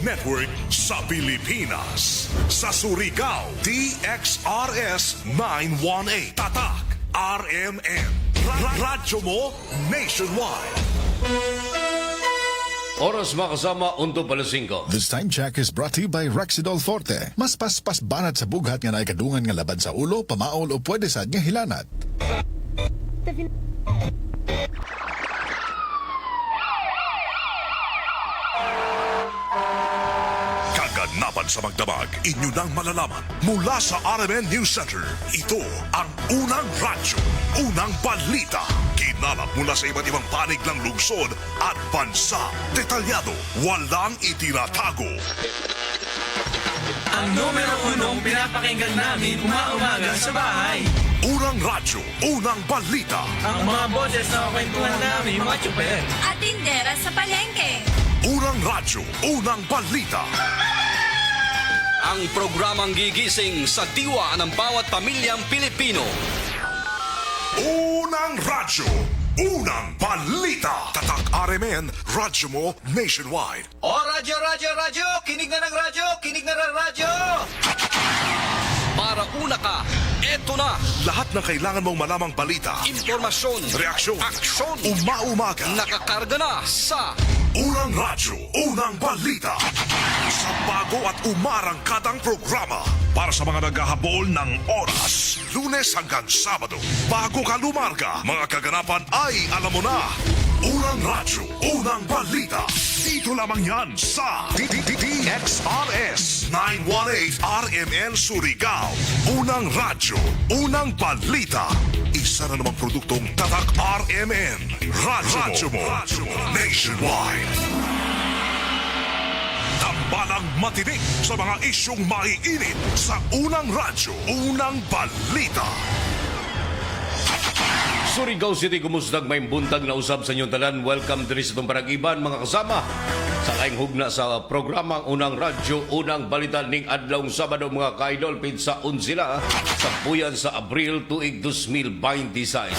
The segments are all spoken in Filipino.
Network sa Pilipinas. Sa Surigao, DXRS 918. Tatak, RMN. Radyo mo nationwide. Oras makasama unto palasingko. This time check is brought to you by Rexidol Forte. Mas paspas banat sa bugat nga naikadungan nga laban sa ulo, pamaol o pwede sad nga hilanat. Kaganapan sa magdamag, inyo nang malalaman mula sa RMN News Center. Ito ang unang radyo, unang balita. Kinalap mula sa iba't ibang panig ng lungsod at bansa. Detalyado, walang itinatago. Ang numero unong pinapakinggan namin umaga sa bahay. Unang radyo, unang balita. Ang mga boses na kwentuhan namin mga tsuper. At tindera sa palengke. Unang radyo, unang balita. Ang programang gigising sa diwa ng bawat pamilyang Pilipino. Unang radyo, unang balita. Tatak RMN, radyo mo nationwide. O radyo, radyo, radyo! Kinig na ng radyo! Kinig na ng radyo! Para una ka, eto na! Lahat ng kailangan mong malamang balita, Impormasyon, reaksyon, aksyon, umaumaga. nakakarga na sa Unang radyo, unang balita. Sa bago at umarangkadang programa. Para sa mga naghahabol ng oras. Lunes hanggang Sabado. Bago ka lumarga, mga kaganapan ay alam mo na. Unang radyo, unang balita. Dito lamang yan sa DXRS 918 RMN Surigao. Unang radyo, unang balita. Isa na namang produktong Tatak RMN. Radyo mo nationwide. Tambalang matinik sa mga isyong maiinit sa unang radyo, unang balita. Surigao City, kumusta may buntag na usab sa inyong talan. Welcome diri sa itong paragiban, mga kasama. Sa laing hugna sa programang Unang Radyo, Unang Balita ning adlawng Sabado, mga ka-idol, pizza unsila sa buyan sa Abril tuig 2026.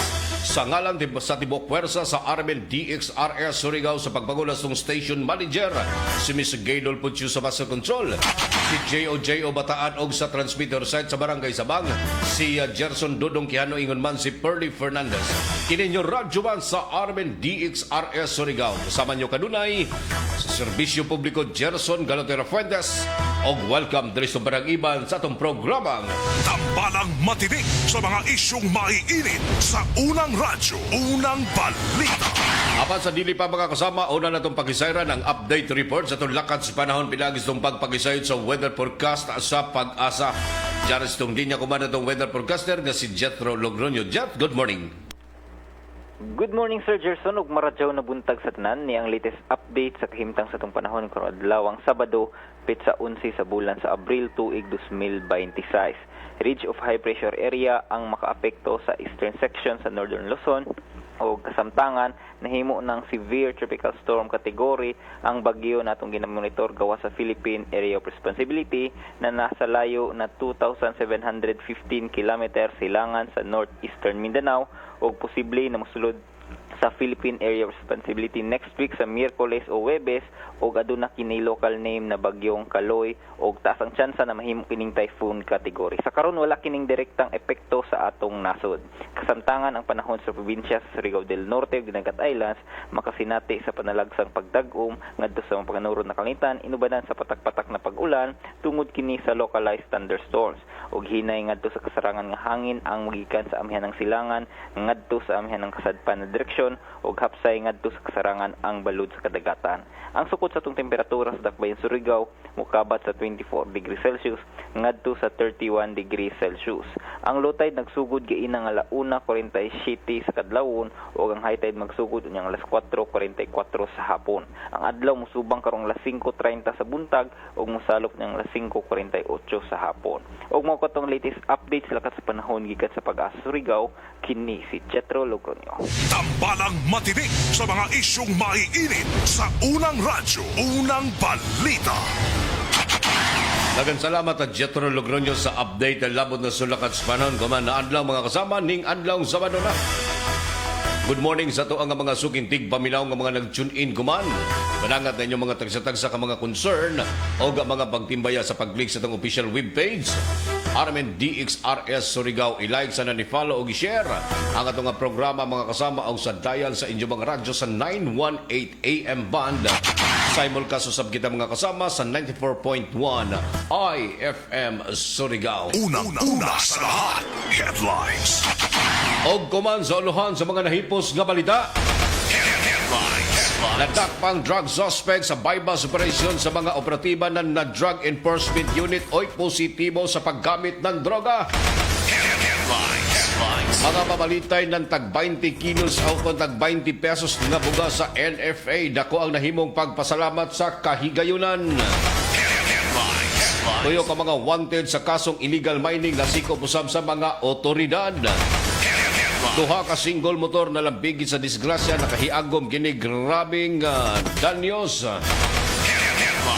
Sa ngalan sa tibok pwersa sa RMN DXRS Surigao sa pagpagulas ng station manager, si Ms. Gaydol Pucho sa Master Control, si J.O. Bataan og sa transmitter site sa Barangay Sabang, si Gerson Dodong Quijano ingon man si Pearly Fernandez. Kininyo radyo man sa RMN DXRS Surigao. Kasama nyo kanunay sa Serbisyo Publiko Gerson Galotera Fuentes og welcome diri sa Baragiban sa atong programang Tambalang matinik sa mga isyong maiinit sa unang radyo, unang balita. Apan sa dili pa mga kasama, una na itong pag-isayran ang update report sa itong lakad sa panahon pilagis itong pagpag-isayod sa weather forecast sa Pag-asa. Diyan sa itong linya kumanda itong weather forecaster na si Jethro Logroño. Jet, good morning. Good morning, Sir Gerson. Ug maradyaw na buntag sa tanan ni ang latest update sa kahimtang sa itong panahon karong adlawang Sabado, pitsa 11 sa bulan sa Abril tuig 2026. Ridge of high pressure area ang makaapekto sa eastern section sa Northern Luzon o kasamtangan nahimo ng severe tropical storm category ang bagyo natong ginamonitor gawa sa Philippine Area of Responsibility na nasa layo na 2,715 km silangan sa northeastern Mindanao o posible na mosulod sa Philippine Area of Responsibility next week sa Miyerkules o Webes o aduna kini local name na bagyong Kaloy o taas ang tsansa na mahimo kining typhoon category. Sa karon wala kining direktang epekto sa atong nasod. Kasamtangan ang panahon sa probinsya sa Surigao del Norte ug Dinagat Islands makasinati sa panalagsang pagdag-om ngadto sa mga panganurod na kalangitan inubanan sa patak-patak na pag-ulan tungod kini sa localized thunderstorms ug hinay ngadto sa kasarangan nga hangin ang magikan sa amihan ng silangan ngadto sa amihan ng kasadpan na direksyon ug hapsay ngadto sa kasarangan ang balud sa kadagatan. Ang sukod sa itong temperatura sa Dakbayan Surigao mukabat sa 24 degrees Celsius ngadto sa 31 degrees Celsius. Ang low tide nagsugod giina nga 1:47 sa kadlawon ug ang high tide magsugod unyang alas 4:44 sa hapon. Ang adlaw musubang karong alas 5:30 sa buntag ug mosalop nang alas 5:48 sa hapon. Ug mao katong latest update sa lakat sa panahon gikan sa Pag-asa Surigao, kini si Jethro Logroño. Tambalang matinik sa mga isyong maiinit sa unang radyo, unang balita. Daghang salamat at Jethro Logroño sa update ng labot na sulakat sa panahon. Kuman na adlaw mga kasama ning adlaw Sabado na. Good morning sa to ang mga sukintig paminaw nga mga nag-tune in kuman. Panangat na inyong mga tagsa-tagsa ka mga concern o ga mga pagtimbaya sa pag-click sa itong official webpage. RMN DXRS Surigao, i-like sana ni follow o i-share ang atong nga programa mga kasama o sa dial sa inyong mga radyo sa 918 AM band. Simulcast usab kita mga kasama sa 94.1 IFM Surigao. Unang-una sa lahat, headlines. Og kuman sa uluhan sa mga nahipos nga balita. Nadakpang drug suspect sa bypass operation sa mga operatiba ng Drug Enforcement Unit oy positibo sa paggamit ng droga. Mga babalitay ng tag 20 kilos o kung tag 20 pesos na buga sa NFA. Dako ang nahimong pagpasalamat sa kahigayunan. Tuyo ka mga wanted sa kasong illegal mining na sikop usab sa mga otoridad. Duha ka single motor na lambigit sa disgrasya nakahiagom kini grabing danyos.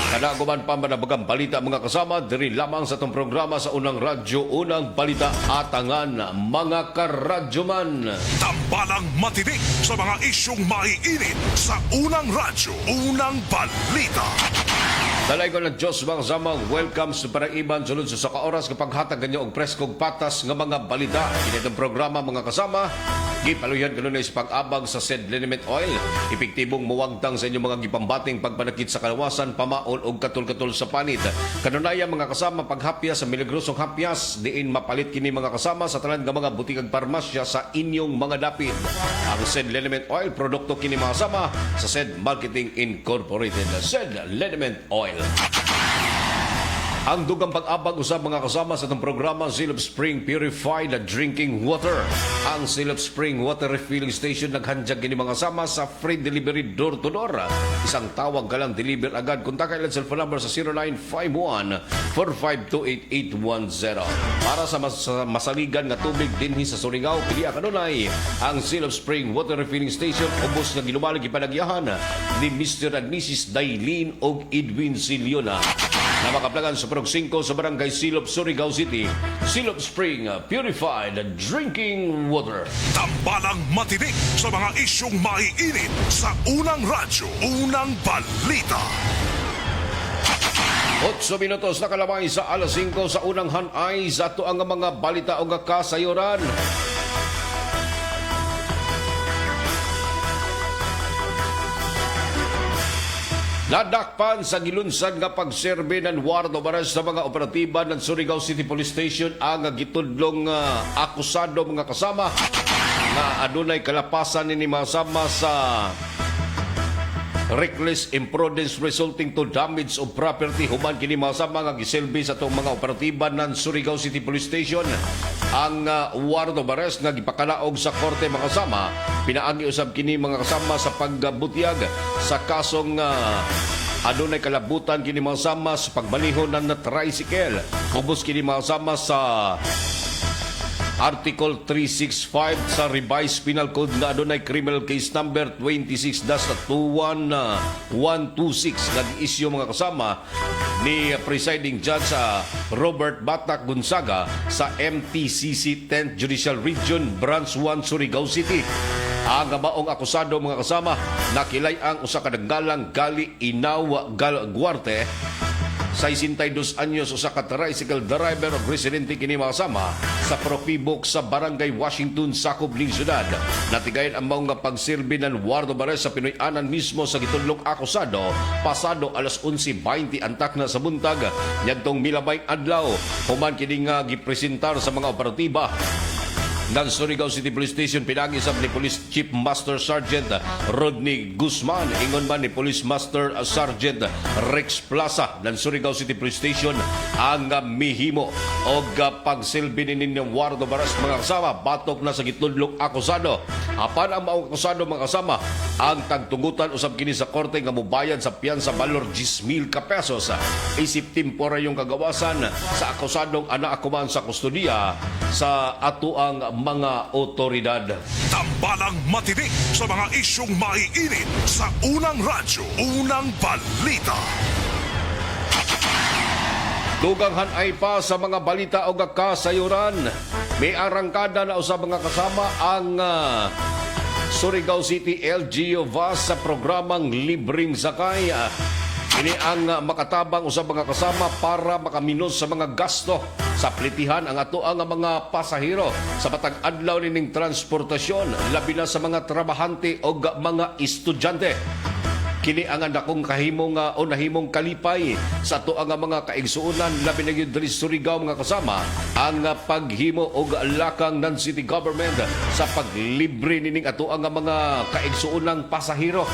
Kanaguman pa manabagang balita mga kasama diri lamang sa itong programa sa unang radyo, unang balita atangan mga karadyoman. Tambalang matinik sa mga isyong maiinit sa unang radyo, unang balita. Dalay ko ng Diyos mga kasama, welcome sa Paraiban sulod sa kaoras kapag hatag ganyo og preskog patas nga mga balita. Initong programa mga kasama, gipaluyan kanunay sa pag-abag sa said liniment oil. Epektibong muwagtang sa inyong mga gipambating pagpanakit sa kalawasan, pamaol o katul-katul sa panit. Kanunaya mga kasama, paghapyas sa milagrosong hapyas, diin mapalit kini mga kasama sa tanan nga mga butikag parmasya sa inyong mga dapit. Ang said liniment oil, produkto kini mga kasama sa said Marketing Incorporated. Said liniment oil. Ang dugang pag-abag usab mga kasama sa itong programa, Silop Spring Purified Drinking Water. Ang Silop Spring Water Refilling Station naghandyag kini mga kasama sa free delivery door to door. Isang tawag ka lang, deliver agad. Kontak ilan cellphone number sa 0951-4528810. Para sa masaligan nga tubig dinhi sa Surigao, pili kanunay ang Silop Spring Water Refilling Station. Ubos nga ginumalig ipanagyahan ni Mr. and Mrs. Dailin og Edwin Siliona na makaplagan sa Prog 5 sa Barangay Silop, Surigao City. Silop Spring Purified Drinking Water. Tambalang matinik sa mga isyong maiinit sa unang radyo, unang balita. 8 minutos na kalamay sa alas 5 sa unang hanay sa ato ang mga balita o kasayuran. Nadakpan sa gilunsan nga pagserbe ng warrant of arrest sa mga operatiba ng Surigao City Police Station ang gitudlong akusado mga kasama na adunay kalapasan ni masama sa reckless imprudence resulting to damage of property. Human kini masama nga giselbi sa itong mga operatiba ng Surigao City Police Station. Ang warrant of arrest nga gipakalaog sa korte mga kasama, pinaagi usab kini mga kasama sa pagbutiag sa kasong adunay kalabutan kini mga kasama sa pagbalihon ng tricycle. Ubos kini mga kasama sa Article 365 sa Revised Penal Code na adunay criminal case number 26-21126 nag-issue mga kasama ni Presiding Judge Robert Batak Gonzaga sa MTCC 10th Judicial Region Branch 1 Surigao City. Ang maong akusado mga kasama nakilay ang usa ka naggalang Gali Inaw Guarte 62 anyos usa ka tricycle driver o residente kini makasama sa Profibok sa Barangay Washington, Sakop ning syudad. Natigayon ang mga pagsilbi ng warrant of arrest sa Pinoy-anan mismo sa gitudlong akusado pasado alas 11:20 antak na sa buntag nyadtong milabay adlaw. Human kini nga gipresentar sa mga operatiba ng Surigao City Police Station pinag-isap ni Police Chief Master Sergeant Rodney Guzman, ingon man ni Police Master Sergeant Rex Plaza ng Surigao City Police Station ang mihimo o pagsilbi ng warrant of arrest mga kasama batok na sa gitudlong akusado. Apan ang maong akusado mga kasama ang tagtugutan usab kini sa korte nga mobayad sa piyansa balor 10,000 ka pesos isip temporaryong kagawasan sa akusadong anaakuman sa kustudiya sa atuang mga otoridad. Tambalang matinik sa mga isyong maiinit sa unang radyo, unang balita. Dugang hanay pa sa mga balita o kasayuran. May arangkada na usab mga kasama ang Surigao City LGU VAS sa programang Libreng Sakay. Ini ang makatabang usab mga kasama para makaminos sa mga gasto sa plitihan ang ato ang mga pasahero sa matag adlaw nining transportasyon labi na sa mga trabahante o mga estudyante. Kini ang dakong kahimong o nahimong kalipay sa ato ang mga kaigsuonan labi na gyud diri sa Surigao mga kasama ang paghimo og lakang non-city government sa paglibre nining ato ang mga kaigsuonang pasahero.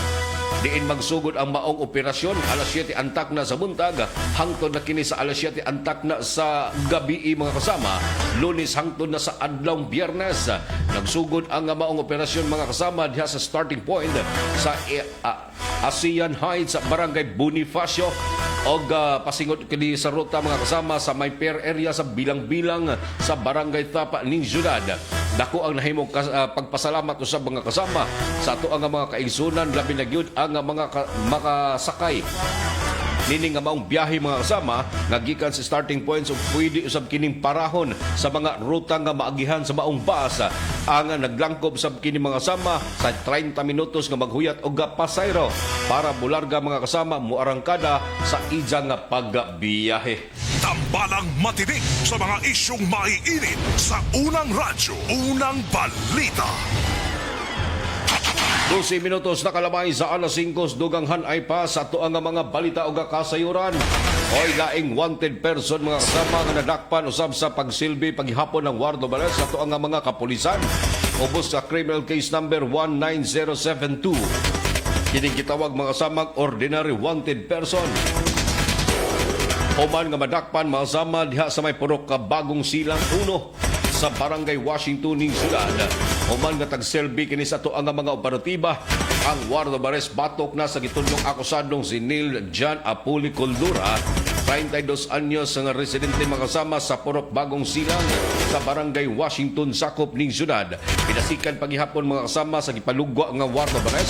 Diin magsugod ang maong operasyon alas 7 antak na sa buntag hangtod na kini sa alas 7 antak na sa gabi mga kasama. Lunes hangtod na sa adlawng Biyernes nagsugod ang maong operasyon mga kasama diha sa starting point sa ASEAN Heights Barangay Bonifacio og pasingod kini sa ruta mga kasama sa may pair area sa bilang-bilang sa Barangay Tapa ning syudad. Dako ang nahimong pagpasalamat sa mga kasama sa ato ang mga kaigsunan labi na gyud ang mga makasakay nini nga maong biyahe mga kasama nga gikan sa starting points ug pwede usab kining parahon sa mga ruta nga maagihan sa maong bus ang naglangkob sab kini mga kasama sa 30 minutos nga maghuyat og pasayro para bularga mga kasama muarangkada sa ija nga pagbiyahe. Tambalang matinik sa mga isyong maiinit sa unang radyo, unang balita. 12 minutos na kalamay sa alas 5 duganghan ay pa sa ato ang mga balita o kasayuran. Oy laing wanted person mga kasama nga nadakpan usab sa pagsilbi paghihapon ng Wardo Bares sa ato ang mga kapulisan. Ubos sa criminal case number 19072. Kining gitawag mga kasamang ordinary wanted person. Human nga madakpan mga kasama diha sa may purok ka Bagong Silang 1 sa Barangay Washington ning syudad. Human nga tagselbi kini sa ato ang mga operatiba ang Wardo Bares batok na sa gitudlong akusadong si Neil John Apuli Coldura, 32 anyos nga residente makasama sa Purok Bagong Silang sa Barangay Washington sakop ning syudad. Pinasikan paghihapon mga kasama sa gipalugwa nga Wardo Bares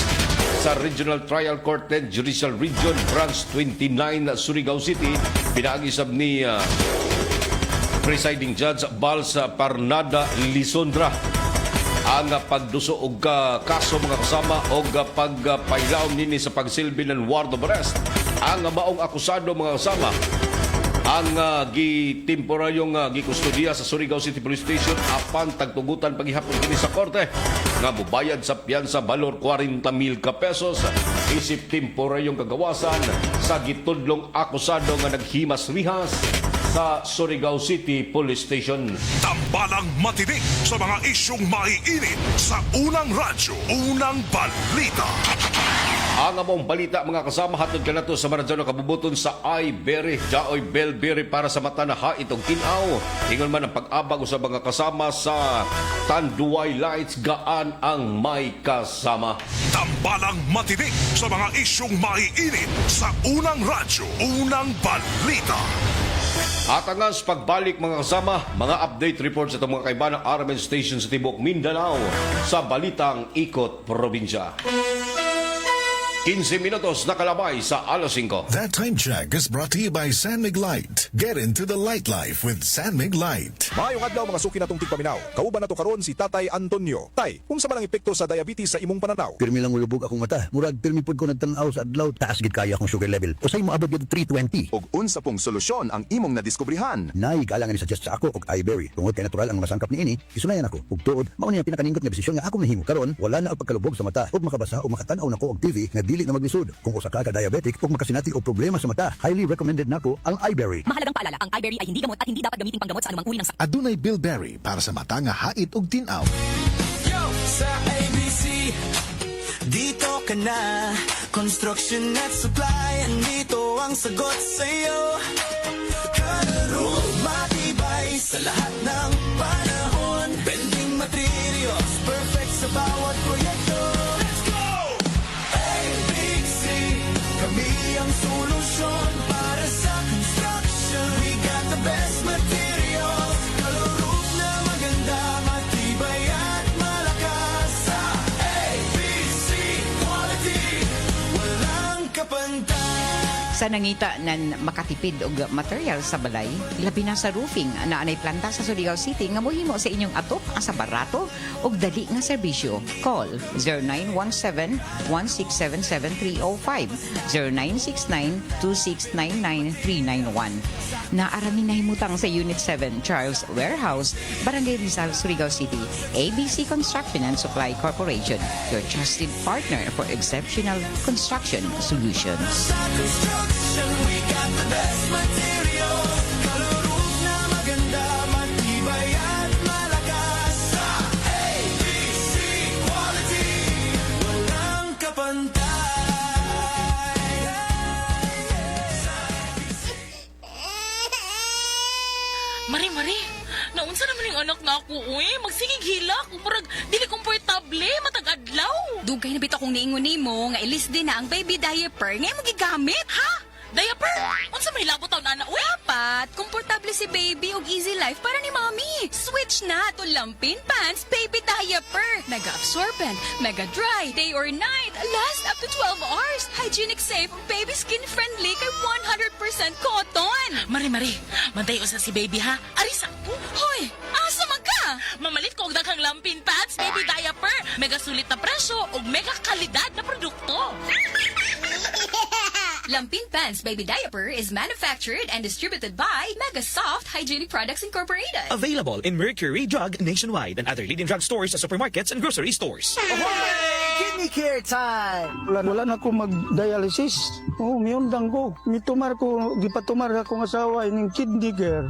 sa Regional Trial Court 10 Judicial Region Branch 29 Surigao City. Pinaagi sab ni Presiding Judge Balsa Parnada Lisondra ang pagduso og kaso mga kasama og pagpailaom nini sa pagsilbi ng Wardo Bares. Ang maong akusado mga kasama ang gitemporaryong gikustudiya sa Surigao City Police Station apan tagtugutan paghihapon kini sa korte nga mubayad sa piyansa balor 40,000 ka pesos isip temporaryong kagawasan sa gitudlong akusado nga naghimas-rihas sa Surigao City Police Station. Tambalang matinik sa mga isyong maiinit sa unang radyo, unang balita. Ang among balita mga kasama hatod kanato sa Maradjano kabubuton sa iBerry, Jaoy Bellberry para sa mata na hait og tinaw. Ingon man ang pag-abag sa mga kasama sa Tanduay Lights gaan ang may kasama. Tambalang matinik sa mga isyong maiinit sa unang radyo, unang balita. At ang pagbalik mga kasama, mga update reports sa itong mga kaiba ng RMN Station sa Tibok Mindanao sa Balitang Ikot Probinsya. 15 minutos na kalabay sa alas 5. That time check is brought to you by San Mig Light. Get into the light life with San Mig Light. Maayong adlaw mga suki natong tigpaminaw. Kauban nato karon si Tatay Antonio. Tay, unsa man ang epekto sa diabetes sa imong pananaw? Pirmi lang ulubog akong mata. Murag pirmi pud ko nagtan-aw sa adlaw. Taas gid kaya akong sugar level. Usay mo abot gid 320. Og unsa pong solusyon ang imong nadiskubrihan? Nay kalangan ni suggest sa ako og iBerry. Tungod kay natural ang masangkap niini, isunayan ako. Ug tuod, mao ni ang pinakaningot nga desisyon nga ako nahimo karon. Wala na og pagkalubog sa mata ug makabasa o makatan-aw nako og TV nga dili na maglisod. Kung usa ka diabetic ug makasinati og problema sa mata, highly recommended nako ang iBerry. Mahalagang paalala, ang iBerry ay hindi gamot at hindi dapat gamiting panggamot sa anumang uri ng sakit. Adunay Billberry para sa mata nga hait og tinaw. Yo! Sa ABC, dito ka na. Construction at supply, andito ang sagot sa'yo. Kalaro, matibay sa lahat ng panahon. Bending materials, perfect sa bawat proyekto. Let's go! ABC, kami ang solusyon para sa construction. We got the best materials. Kalaro na maganda, matibay at malakas. Sa ABC quality, walang kapantay. Sa nangita nan makatipid og material sa balay, labi na sa roofing na anay planta sa Surigao City nga mohimo sa inyong atop asa barato og dali nga serbisyo. Call 0917-1677305, 0969-2699-391. Naarami na himutang sa Unit 7 Charles Warehouse, Barangay Rizal, Surigao City. ABC Construction and Supply Corporation, your trusted partner for exceptional construction solutions. Mari, naunsa naman yung anak na ako, uy. Magsigig hilak, murag dili komportable, matag adlaw. Dugay na bitaw kong niingon nimo nga ilis din na ang baby diaper nga imong gigamit. Ha? Diaper? Unsa may labot taw na uy? Dapat, komportable si baby og easy life para ni mommy. Switch na to Lampin Pants Baby Diaper. Mega absorbent, mega dry, day or night, last up to 12 hours. Hygienic safe, baby skin friendly kay 100% cotton. Mari, mantayo sa si baby ha. Arisa ko. Hoy, asa man ka? Mamalit ko og daghang Lampin Pads Baby Diaper. Mega sulit na presyo ug mega kalidad na produkto. Lampin Pants Baby Diaper is manufactured and distributed by Mega Soft Hygienic Products Incorporated. Available in Mercury Drug nationwide and other leading drug stores, supermarkets, and grocery stores. Kidney care time! Wala na ko mag-dialysis. Miyundang ko. Mitumar ko, gipatumar akong asawa ining kidney care.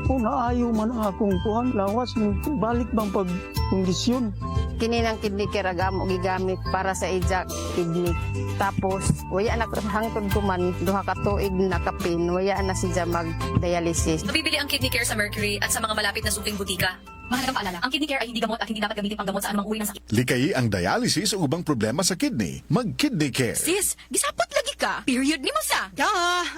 Naayo man ang akong kuhan. Lawas, balik bang pag-kondisyon. Kini ng kidney care agamo gigamit para sa ijak kidney. Tapos, waya na hangtod ko man, duha ka tuig na kapin, waya na siya mag-dialysis. Mabibili ang kidney care sa Mercury at sa mga malapit na suking butika. Mahalagang paalala, ang kidney care ay hindi gamot at hindi dapat gamitin panggamot sa anumang uri ng sakit. Likayi ang dialysis o ubang problema sa kidney. Mag-kidney care. Sis, gisapot lagi ka. Period ni mo sa.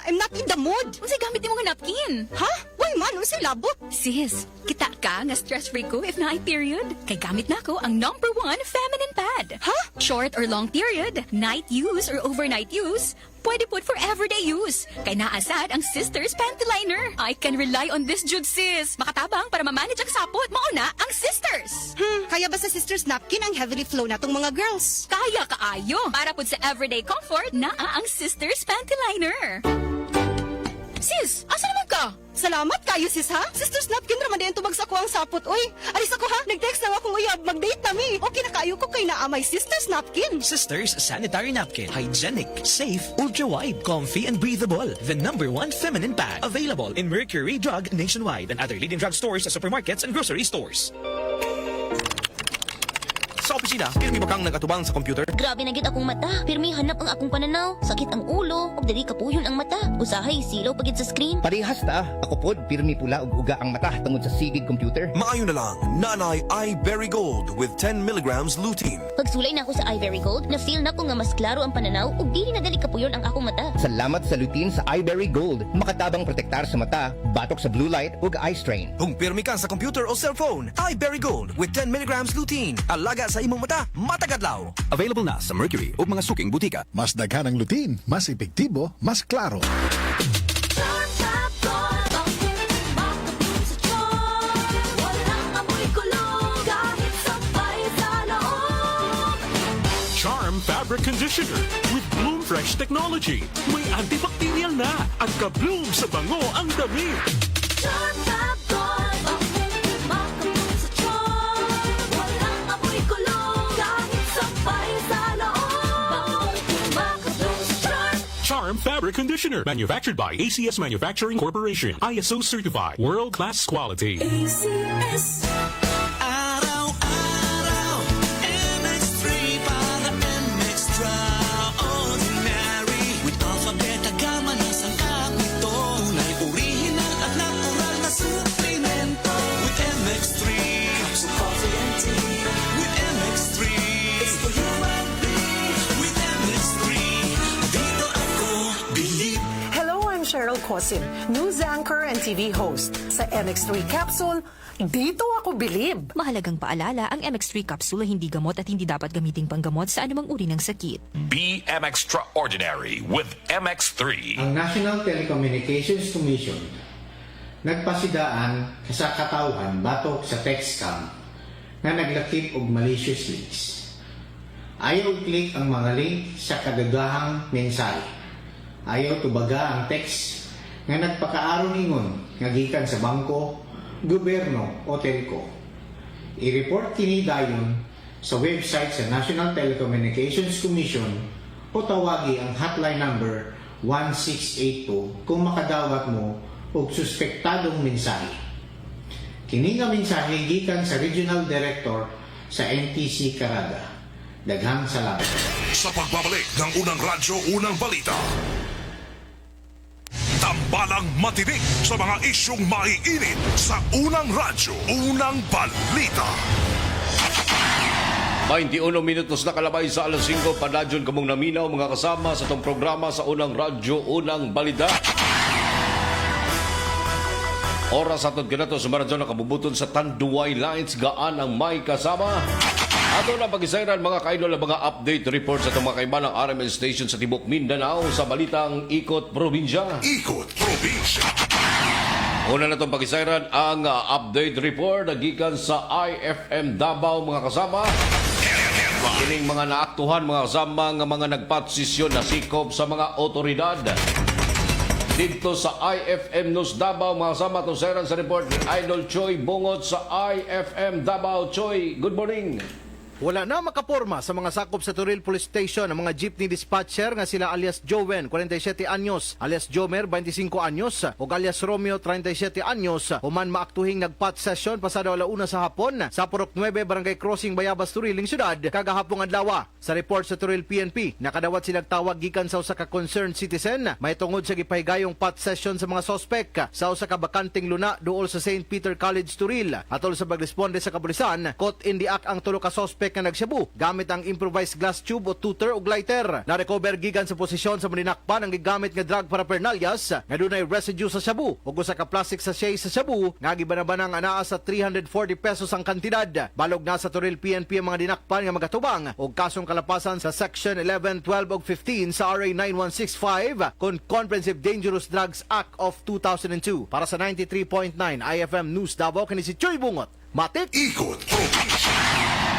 I'm not in the mood. Unsay gamit nimo nga napkin? Ha? Why man, unsay labot? Sis, kita ka nga stress-free ko if na period. Kay gamit na ko ang #1 feminine pad. Ha? Short or long period, night use or overnight use, pwede put for everyday use. Kay naasad ang Sisters Panty Liner. I can rely on this jud, sis. Makatabang para ma-manage ang sapot. Mauna ang Sisters. Kaya ba sa Sisters Napkin ang heavily flow na tong mga girls? Kaya kaayo. Para pud sa everyday comfort, naa ang Sisters Panty Liner. Sis, asa naman ka? Salamat kayo, sis, ha? Sisters Napkin raman din tubag sa ko ang sapot, oy. Alis ako, ha? Nag-text na akong uyab. Mag-date na mi. Okay na kayo ko kay naamay Sisters Napkin. Sisters Sanitary Napkin. Hygienic, safe, ultra-wide, comfy, and breathable. The #1 feminine pad. Available in Mercury Drug nationwide and other leading drug stores, supermarkets, and grocery stores. Sa opisina, pirmi ba kang nagatubang sa computer? Grabe na gid akong mata. Pirmi hanap ang akong pananaw. Sakit ang ulo, ug dili kapuyon ang mata. Usahay silaw pagid sa screen. Parehas ta. Ako pod pirmi pula ug uga ang mata tungod sa sigig computer. Maayo na lang. Nanay iBerry Gold with 10 milligrams lutein. Pagsulay na ako sa iBerry Gold, na-feel na ko nga mas klaro ang pananaw ug dili na dali kapuyon ang akong mata. Salamat sa lutein sa iBerry Gold. Makatabang protektar sa mata, batok sa blue light ug eye strain. Kung pirmi ka sa computer o cellphone, iBerry Gold with 10 milligrams lutein. Alaga sa imong mata, matagadlaw. Available na sa Mercury o mga suking butika. Mas daghan ang lutein, mas epektibo, mas klaro. Charm Fabric Conditioner with Bloom Fresh Technology. May antibacterial na at ka-bloom sa bango ang damit. Charm Fabric Charm Fabric Conditioner, manufactured by ACS Manufacturing Corporation, ISO certified, world-class quality. ACS. Araw-araw, MX3 para extraordinary. With alphabet, agama na sangkap nito. Tunay, original at natural na suplemento. With MX3, capsule coffee and tea. With MX3, it's for human being. With MX3, dito ako believe. Hello, I'm Cheryl Cosim, news anchor and TV host. Sa MX3 Capsule, dito ako bilib. Mahalagang paalala, ang MX3 capsule ay hindi gamot at hindi dapat gamiting panggamot sa anumang uri ng sakit. Be extraordinary with MX3. Ang National Telecommunications Commission nagpasidaan sa katawhan batok sa text scam na naglakip og malicious links. Ayaw i-click ang mga link sa kadagahang mensahe. Ayaw tubaga ang text nga nagpakaaron ingon nga gikan sa bangko, gobyerno o telco. I-report kini dayon sa website sa National Telecommunications Commission o tawagi ang hotline number 1682 kung makadawat mo og suspektadong mensahe. Kini nga mensahe gikan sa Regional Director sa NTC Caraga. Daghang salamat. Sa pagbabalik ng unang radyo, unang balita. Tambalang matinik sa mga isyong maiinit sa unang radyo, unang balita. 21 minutos na kalabay sa alas 5, padadyon kamong naminaw mga kasama sa itong programa sa unang radyo, unang balita. Oras atod kinato sa maradyo na kabubuton sa Tanduay Lines, gaan ang may kasama. Ato na pag-isayran mga kaidol ang mga update report sa itong mga kaiba ng RMN Station sa Tibok Mindanao sa balitang Ikot Probinsya. Ikot Probinsya. Una na itong pag-isayran ang update report nagikan sa IFM Davao mga kasama. Kining mga naaktuhan mga kasama ng mga nagpatsisyon na sikop sa mga otoridad. Dito sa IFM News Davao mga kasama itong sayran sa report ni Idol Choi Bungot sa IFM Davao. Choi, good morning. Wala na makaporma sa mga sakop sa Turil Police Station ang mga jeepney dispatcher nga sila alias Joven, 47 anyos, alias Jomer, 25 anyos, o alias Romeo, 37 anyos, human maaktuhing nagpat session pasado alauna sa hapon sa Purok 9, Barangay Crossing, Bayabas, Turiling Syudad, kagahapong adlaw. Sa report sa Turil PNP, nakadawat silang tawag gikan sa usa ka concerned citizen may tungod sa gipahigayong pat session sa mga sospek sa usa ka bakanting luna duol sa St. Peter College, Turil. Atol sa pagresponde sa kapulisan, caught in the act ang tulo ka sospek nga nagsyabu gamit ang improvised glass tube o tutor o lighter. Na-recover gikan sa posisyon sa maninakpan ang gigamit nga drug paraphernalias nga dunay residue sa shabu o usa ka plastic sachet sa shabu nga gibanabanang anaa sa 340 pesos ang kantidad. Balog na sa Turil PNP ang mga dinakpan nga magatubang o kasong kalapasan sa Section 11, 12 ug 15 sa RA 9165 kon Comprehensive Dangerous Drugs Act of 2002. Para sa 93.9 IFM News Davao, kini si Choy Bungot. Matik! Ikot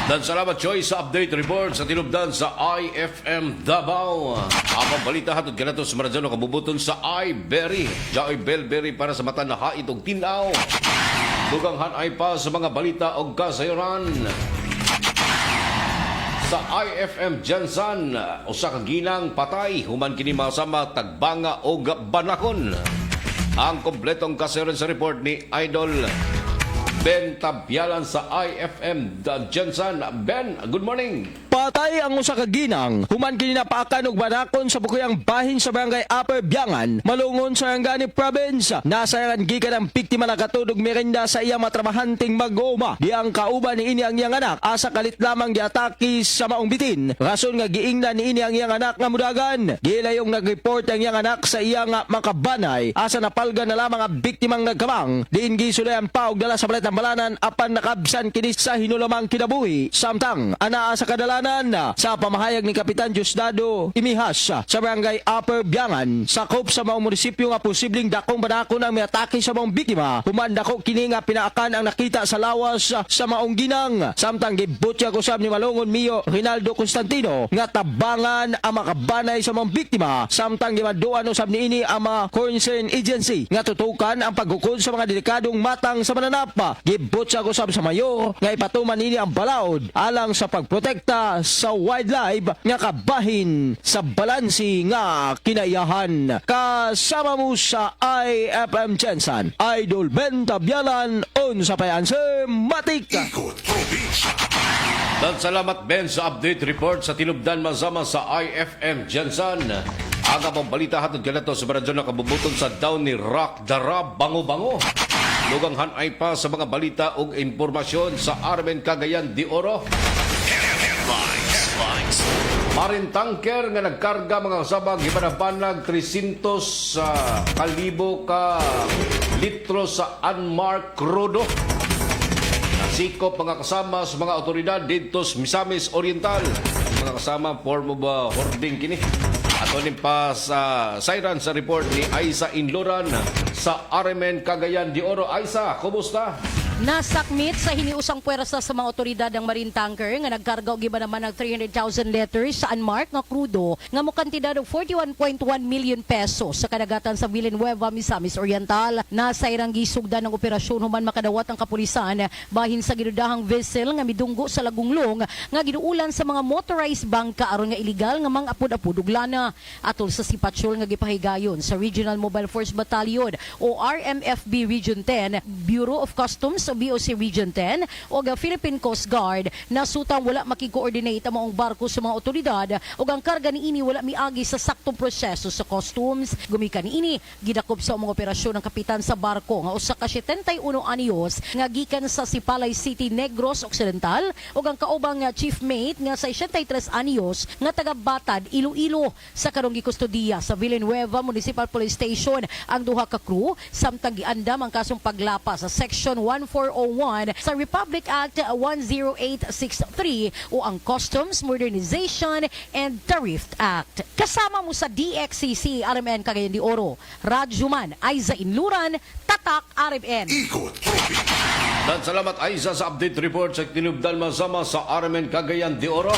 Dan salamat Choy sa update report sa tinubdan sa IFM Davao. Ang balita hatod kanato sa maradyo kabubuton sa iBerry. Joy Bellberry para sa mata na hait og tinaw. Dugang hanay pa sa mga balita og kasayuran. Sa IFM Jansan, usa ka ginang patay human kini masama tagbanga og banakon. Ang kompletong kasayuran sa report ni Idol Ben Tabyalan sa IFM Jansan. Ben, good morning. Patay ang usa ka ginang human kini napaakan og banakon sa bukuyang bahin sa barangay Upper Biangan, malungon sa Sarangani Province. Nasayan gikan ang biktima nakatudog merenda sa iyang matrabahanting mag-oma. Di ang kauban ni ini ang iyang anak asa kalit lamang giatake sa maong bitin. Rason nga giingnan ni ini ang iyang anak nga mudagan. Gilayong nag-report ang iyang anak sa iyang makabanay asa napalgan na lamang ang biktimang nagkamang. Diin gisulayan pa og dala sa balitang balanan apan nakabsan kini sa hinulamang kinabuhi. Samtang anaa sa kadalanan sa pamahayag ni Kapitan Diosdado Imihas sa barangay Upper Biangan, sakop sa maong munisipyo nga posibleng dakong banakon ang miatake sa maong biktima. Human dako kini nga pinaakan ang nakita sa lawas sa maong ginang. Samtang gibutya kusab ni Malungon Mio Rinaldo Constantino nga tabangan ang makabanay sa maong biktima. Samtang gimaduan usab ni ini ang mga concerned agency nga tutukan ang paghukod sa mga delikadong matang sa mananapa. Gibutya kusab sa mayor nga ipatuman ini ang balaod alang sa pagprotekta sa wildlife nga kabahin sa balansi nga kinaiyahan. Kasama mo sa IFM Jansan, Idol Ben Tabyalan on sa payanse Matik. Ikot Probinsya. Dan salamat Ben sa update report sa tinubdan masama sa IFM Jansan. Aga pang balita hatod kanato sa baradyo na kabubuton sa daw ni Rock Dara Bango-Bango. Lugang hanay pa sa mga balita ug impormasyon sa Armen Cagayan de Oro. Headlines. Marin tanker nga nagkarga mga kasama gipanabanag 300 kalibo ka litro sa unmarked crudo. Nasikop mga kasama sa mga otoridad dito sa Misamis Oriental. Mga kasama form of hoarding kini. Ato ni pa sa siren sa report ni Aiza Inloran sa RMN Cagayan de Oro. Aiza, kumusta? Nasakmit sa hiniusang puwersa sa mga otoridad ng marine tanker nga nagkarga og iba naman ng 300,000 liters sa unmarked nga krudo nga mo kantidad og 41.1 million pesos sa kadagatan sa Villanueva, Misamis Oriental. Nasa irang gisugdan ng operasyon human makadawat ang kapulisan bahin sa ginudahang vessel nga midunggo sa Lagunglong nga giduulan sa mga motorized bangka aron nga illegal nga mga apod-apod ug lana. Atol sa sipatyol nga gipahigayon sa Regional Mobile Force Battalion o RMFB Region 10, Bureau of Customs o BOC Region 10 o ang Philippine Coast Guard nasutang wala makikoordinate ang maong barko sa mga otoridad o ang karga niini wala miagi sa saktong proseso sa customs. Gumikan niini gidakop sa mga operasyon ng kapitan sa barko nga usa ka 71 anyos nga gikan sa Sipalay City, Negros Occidental o ang kaubang chief mate nga sa 63 anyos nga taga Batad, Iloilo. Sa karong gikustudiya sa Villanueva Municipal Police Station ang duha ka crew samtang giandam ang kasong paglapa sa Section 1401 sa Republic Act 10863 o ang Customs Modernization and Tariff Act. Kasama mo sa DXCC RMN Cagayan de Oro, Radyoman Aiza Inluran, Tatak RMN. Dan salamat Aiza sa update report sa tinubdan masama sa RMN Cagayan de Oro.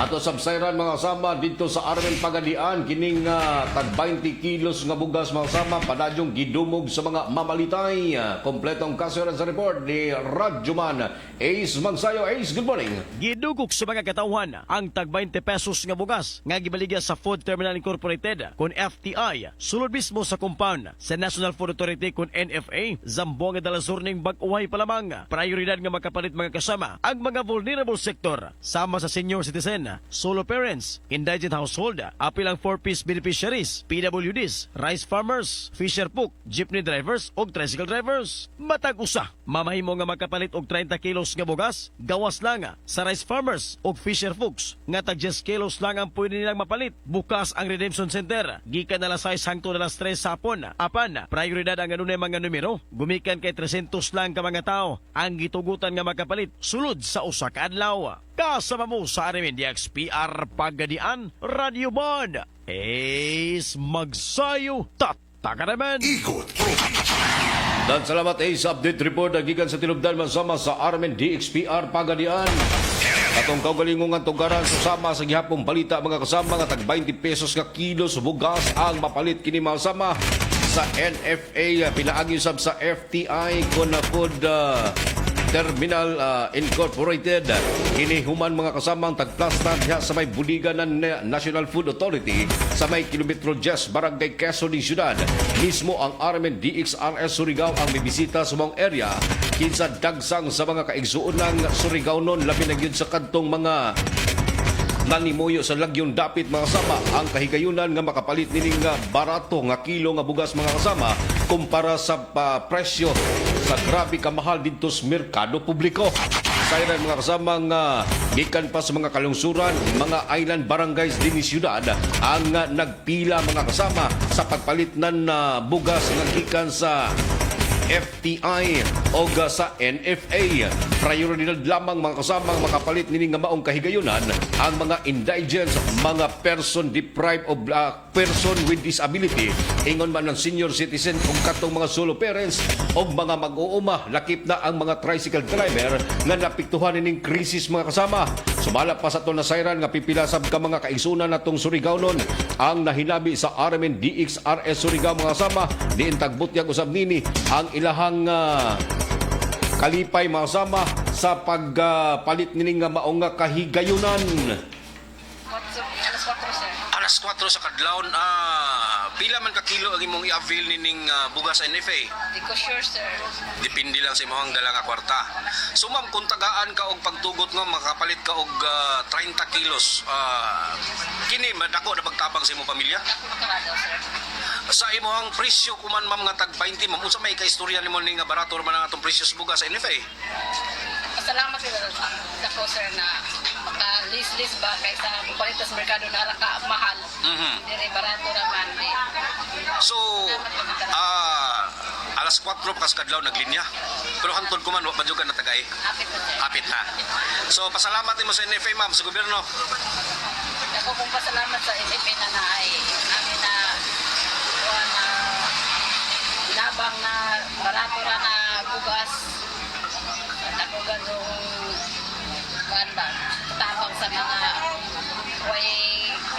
Ato sabsayran mga kasama dito sa Armen Pagadian kining tag 20 kilos nga bugas mga kasama padadyong gidumog sa mga mamalitay. Kompletong kasuran sa report ni Radyoman Ace Magsayo. Ace, good morning. Gidugok sa mga katawhan ang tag 20 pesos nga bugas nga gibaligya sa Food Terminal Incorporated kun FTI sulod mismo sa compound sa National Food Authority kun NFA Zamboanga de la Sur ning bag-uway pa lamang. Prioridad nga makapalit mga kasama ang mga vulnerable sector sama sa senior citizen, solo parents, indigent household, apilang 4-piece beneficiaries, PWDs, rice farmers, fisher cook, jeepney drivers o tricycle drivers. Matag usa, mamahimo nga makapalit og 30 kilos nga bugas, gawas lang sa rice farmers o fisher folks nga tag 10 kilos lang ang pwede nilang mapalit. Bukas ang Redemption Center, gikan na alas 6 hangtod alas 3 sapon. Apan, prioridad ang ganunay mga numero, gumikan kay 300 lang ka mga tao ang gitugutan nga makapalit sulod sa usa ka adlaw. Kasama mo sa RMN DXPR Pagadian, Radio Bond. Ace Magsayo, Tataka naman. Dan salamat Ace update report nagikan sa tinubdan masama sa RMN DXPR Pagadian. Katong kaugalingon tugaran susama sa gihapong balita mga kasama nga tag 20 pesos nga kilos bugas ang mapalit kini masama sa NFA pinaagi usab sa FTI kun Food Terminal Incorporated. Kini human mga kasamang tagplastan diha sa may buligan ng National Food Authority sa may kilometro 10 Barangay Quezon di Ciudad. Mismo ang RMN DXRS Surigao ang bibisita sa mong area kinsa dagsang sa mga kaigsuon ng Surigao non labi na gyud sa kadtong mga nanimuyo sa Lagyon Dapit mga kasama ang kahigayunan nga makapalit nining barato nga kilo nga bugas mga kasama kumpara sa presyo sa grabe kamahal dito sa merkado publiko. Sayran mga kasama nga gikan pa sa mga kalungsuran, mga island barangays din ni siyudad ang nagpila mga kasama sa pagpalit ng bugas nga gikan sa FTI o sa NFA. Prioridad lamang mga kasamang makapalit nini nga maong kahigayunan ang mga indigents, mga person deprived of person with disability, ingon man ng senior citizen o katong mga solo parents o mga mag-uuma, lakip na ang mga tricycle driver nga napiktuhan nining krisis mga kasama. Sumala pa sa ito na sayran nga pipilasab ka mga kaisunan natong Surigao nun ang nahinabi sa RMN DXRS Surigao mga kasama diin tagbutyag usab nini ang ilahang kalipay mga kasama sa pagpalit nining nga maong kahigayunan. Alas 4 sa kadlawon, pila man ka kilo ang imong i-avail nining bugas NFA? Di ko sure, sir. Depende lang sa imong dala nga kwarta. So ma'am, kung tagaan ka og pagtugot nga makapalit ka og 30 kilos, kini madako na pagtabang sa imong pamilya? Makaradaw, sir. Sa imong presyo kuman ma'am nga tag 20, ma'am unsa may kaistorya nimo ning nga barato man ang atong presyo sa bugas NFA? Salamat sila ako, sir, na lis ba kaysa papalit sa merkado na ka mahal. Dire barato naman. So, alas 4 kas kadlaw naglinya. Pero hantod ko man wa pa jud ka natagay. Hapit na. So, pasalamat nimo sa NFA ma'am sa gobyerno. Ako kung pasalamat sa NFA na naay amin na labang na barato ra na bugas. At ako ganong banda tabang sa mga way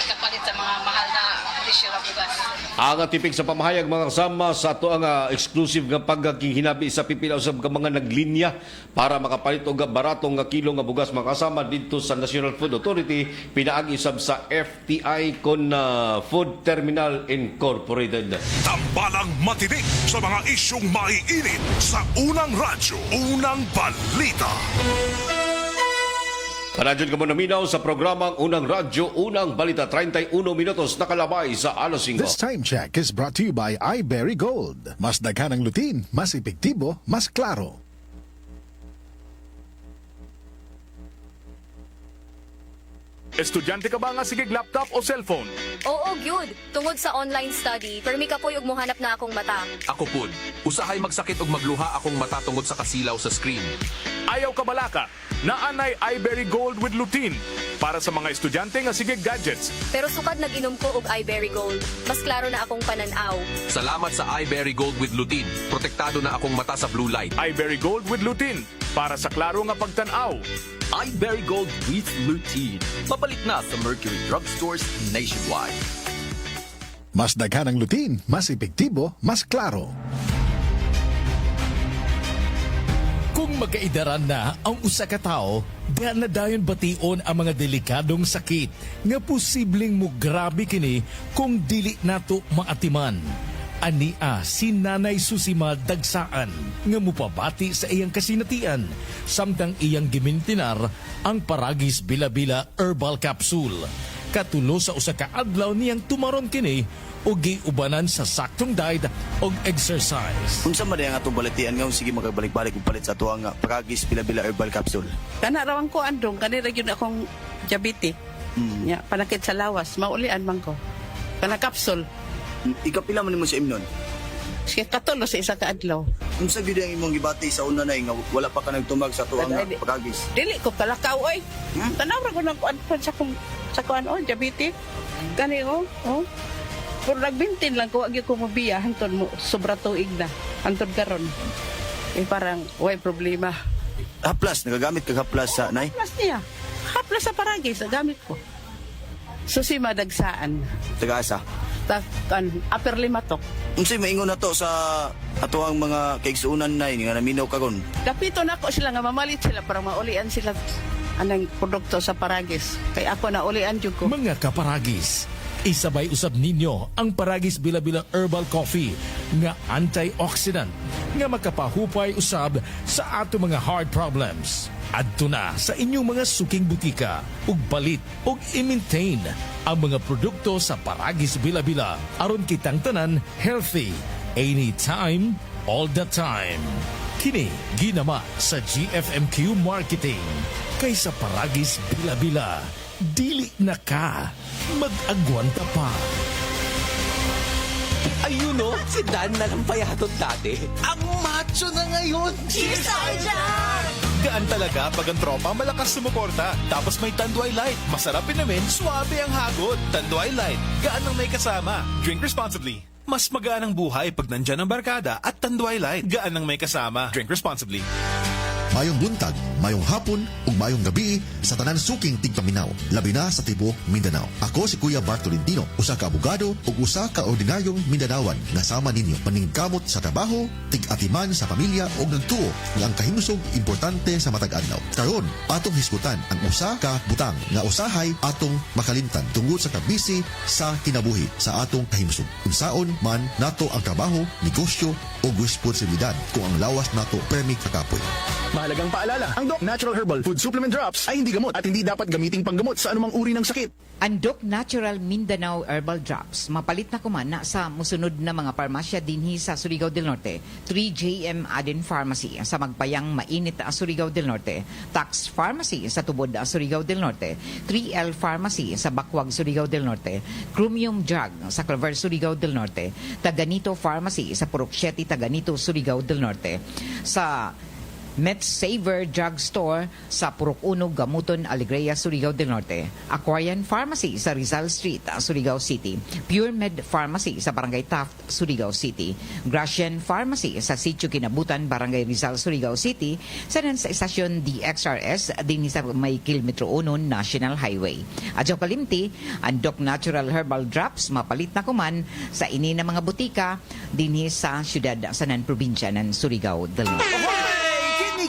kapalit sa mga mahal na presyo na bugas. Ang tipik sa pamahayag mga kasama sa ato ang exclusive nga pagkihinabi sa pipila usab ka mga naglinya para makapalit og baratong nga kilo nga bugas mga kasama dito sa National Food Authority pinaagi usab sa FTI kon Food Terminal Incorporated. Tambalang matinik sa mga isyong maiinit sa unang radyo, unang balita. Panadyon ka mo naminaw sa programang Unang Radyo, Unang Balita, 31 minutos nakalabay sa alas 5. This time check is brought to you by iBerry Gold. Mas daghan ang lutin, mas epektibo, mas klaro. Estudyante ka ba nga sigig laptop o cellphone? Oo, gyud. Tungod sa online study, permi ka po yung muhanap na akong mata. Ako pud, usahay magsakit og magluha akong mata tungod sa kasilaw sa screen. Ayaw ka balaka, naanay iBerry Gold with lutein para sa mga estudyante nga sigig gadgets. Pero sukad nag-inom ko og iBerry Gold. Mas klaro na akong pananaw. Salamat sa iBerry Gold with lutein. Protektado na akong mata sa blue light. iBerry Gold with lutein para sa klaro nga pagtanaw. iBerry Gold with lutein. Mapalit na sa Mercury Drugstores nationwide. Mas daghan ang lutin, mas epektibo, mas klaro. Kung magkaidaran na ang usa ka tawo, diha na dayon bation ang mga delikadong sakit nga posibleng mo grabe kini kung dili nato maatiman. Ania si Nanay Susima Dagsaan nga mupabati sa iyang kasinatian samtang iyang gimintinar ang Paragis Bila-Bila Herbal Capsule. Katulo sa usa ka adlaw niyang tumaron kini o giubanan sa saktong diet o exercise. Unsa man ang atong balatian nga sige magabalik-balik og palit sa ato nga Paragis Bila-Bila Herbal Capsule. Kana rawang ko andong kanira gyud akong diabetes. Ya, panakit sa lawas, maulian man ko. Kana capsule. Ikapila man nimo sa imnon? Sige, katulo sa isa ka adlaw. Unsa gyud ang imong gibati sa una nay nga wala pa ka nagtumag sa tuang Paragis? Dili ko kalakaw oy. Tanaw ra ko nang kuan sa kuan diabetes. Kani oh. Pero nagbintin lang ko agi ko mobiya hantod mo sobra tuig na. Hantod karon. Parang way problema. Haplas nagagamit ka haplas sa nay? Haplas niya. Haplas sa Paragis gamit ko. Susima Dagsaan. Taga-asa? Upper Limatok. Unsay maingon nato sa ato ang mga kaigsuunan nay nga naminaw karon? Kapito na ako sila nga mamalit sila para maulian sila anang produkto sa Paragis. Kay ako na ulian jud ko. Mga kaparagis, isabay usab ninyo ang Paragis Bila-Bila Herbal Coffee nga antioxidant nga makapahupay usab sa ato mga heart problems. Adto na sa inyong mga suking butika ug balit ug i-maintain ang mga produkto sa Paragis Bila-Bila aron kitang tanan healthy anytime, all the time. Kini ginama sa GFMQ Marketing kaysa Paragis Bila-Bila. Dili na ka mag-agwanta pa. Ayun o, si Dan na lang payatot dati. Ang macho na ngayon. Cheers, Arjan! Gaan talaga pag ang tropa malakas sumuporta. Tapos may Tanduay Light. Masarap namin, suabe ang hagod. Tanduay Light, gaan ang may kasama. Drink responsibly. Mas magaan ang buhay pag nandyan ang barkada at Tanduay Light, gaan ang may kasama. Drink responsibly. Mayong buntag, mayong hapon, ug mayong gabi sa tanan suking tigpaminaw, labi na sa tibuok Mindanao. Ako si Kuya Bart Tolentino, usa ka abogado ug usa ka ordinaryong Mindanawan nga sama ninyo paningkamot sa trabaho, tig-atiman sa pamilya ug nagtuo nga ang kahimusog importante sa matag adlaw. Karon, atong hisgutan ang usa ka butang nga usahay atong makalimtan tungod sa kabisi sa kinabuhi sa atong kahimusog. Unsaon man nato ang trabaho, negosyo ug responsibilidad kung ang lawas nato permi kakapoy. Mahalagang paalala, ang Doc Natural Herbal Food Supplement Drops ay hindi gamot at hindi dapat gamiting panggamot sa anumang uri ng sakit. Ang Doc Natural Mindanao Herbal Drops, mapalit na kuman na sa musunod na mga parmasya dinhi sa Surigao del Norte, 3JM Aden Pharmacy sa Magpayang Mainit Surigao del Norte, Tax Pharmacy sa Tubod Surigao del Norte, 3L Pharmacy sa Bakwag Surigao del Norte, Chromium Drug sa Claver Surigao del Norte, Taganito Pharmacy sa Purok 7 Taganito Surigao del Norte, sa MedSaver Drug Store sa Purok 1 Gamuton Alegria Surigao del Norte, Aquarian Pharmacy sa Rizal Street Surigao City, Pure Med Pharmacy sa Barangay Taft Surigao City, Gracian Pharmacy sa Sitio Kinabutan Barangay Rizal Surigao City, sa Estasyon DXRS din sa may Kilometro 1 National Highway. Adyo kalimti, ang Doc Natural Herbal Drops mapalit na kuman sa ini na mga butika dinhi sa syudad sa probinsya ng Surigao del Norte.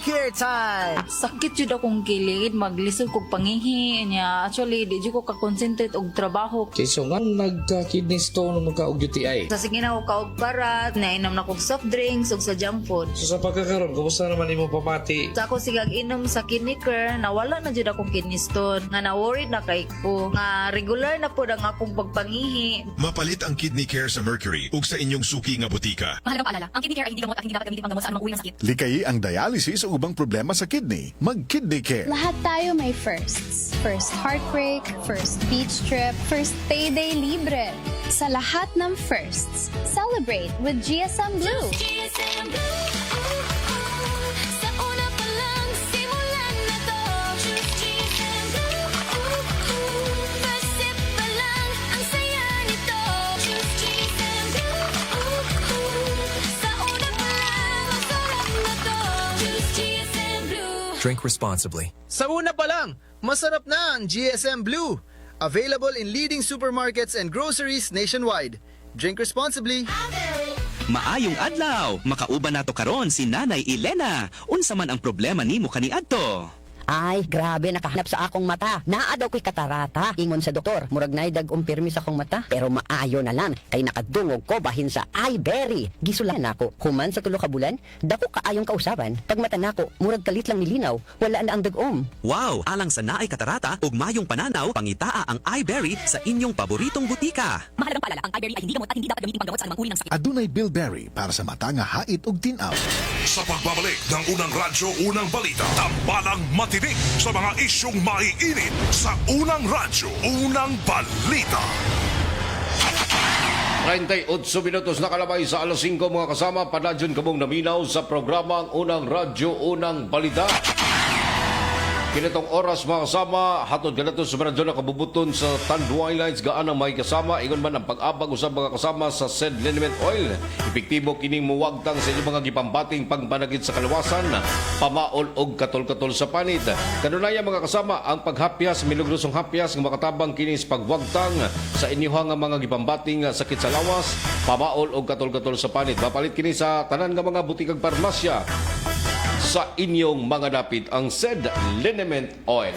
Care time! Sakit jud akong kilid, maglisod kog pangihi niya. Actually, di jud ko ka-concentrate og trabaho. Okay, so nga nagka-kidney stone o og UTI? Sa sige na ko kaog parat, nainom na kog soft drinks ug sa junk food. So sa pagkakaroon, kumusta naman imo pamati? Sa ako sigag inom sa kidney care, nawala na jud akong kidney stone. Nga na-worried na kay ko. Nga regular na po ang akong pagpangihi. Mapalit ang Kidney Care sa Mercury ug sa inyong suki nga butika. Mahalagang paalala, ang kidney care ay hindi gamot at hindi dapat gamitin panggamot sa anumang uri ng sakit. Likayi ang dialysis o ubang problema sa kidney. Mag-Kidney Care. Lahat tayo may firsts. First heartbreak, first beach trip, first payday libre. Sa lahat ng firsts, celebrate with GSM Blue. GSM Blue. Sa una pa lang, simulan na to. Choose GSM Blue. First sip pa lang, ang saya nito. Choose GSM Blue. Sa una pa lang, ang sarap na to. Choose GSM Blue. Drink responsibly. Sa una pa lang, masarap na ang GSM Blue. Available in leading supermarkets and groceries nationwide. Drink responsibly. Maayong adlaw, makauban nato karon si Nanay Elena. Unsa man ang problema nimo kaniadto? Ay, grabe, nakahanap sa akong mata. Naa daw ko'y katarata. Ingon sa doktor, murag na dag umpirmi sa akong mata. Pero maayo na lang, kay nakadungog ko bahin sa iBerry. Gisulan ako, human sa tulo ka bulan, dako kaayong kausaban. Pag mata nako, murag kalit lang nilinaw, wala na ang dagom. Wow, alang sa naay katarata ug mayong pananaw, pangitaa ang iBerry sa inyong paboritong butika. Mahalagang paalala, ang iBerry ay hindi gamot at hindi dapat gamitin panggamot sa anumang uri ng sakit. Adunay Bilberry para sa mata nga hait ug tinaw. Sa pagbabalik ng unang radyo, unang balita, tambalang matinig sa mga isyong maiinit sa unang radyo, unang balita. 38 minutos na kalabay sa alas 5 mga kasama, padadyon kamong naminaw sa programang Unang Radyo, Unang Balita. Kinitong oras mga kasama, hatod ka na ito sa radyo na kabubuton sa Tanduay Lines, gaan ang may kasama, ingon man ang pag-abag usab mga kasama sa said liniment oil. Epektibo kining muwagtang sa inyong mga gipambating pagpanagit sa kalawasan, pamaol og katol-katol sa panit. Kanunaya mga kasama, ang paghapyas, milugrosong hapyas, ng makatabang kinis pagwagtang sa inyong mga gipambating sakit sa lawas, pamaol og katol-katol sa panit. Mapalit kini sa tanan nga mga butikag parmasya sa inyong mga dapit ang said liniment oil.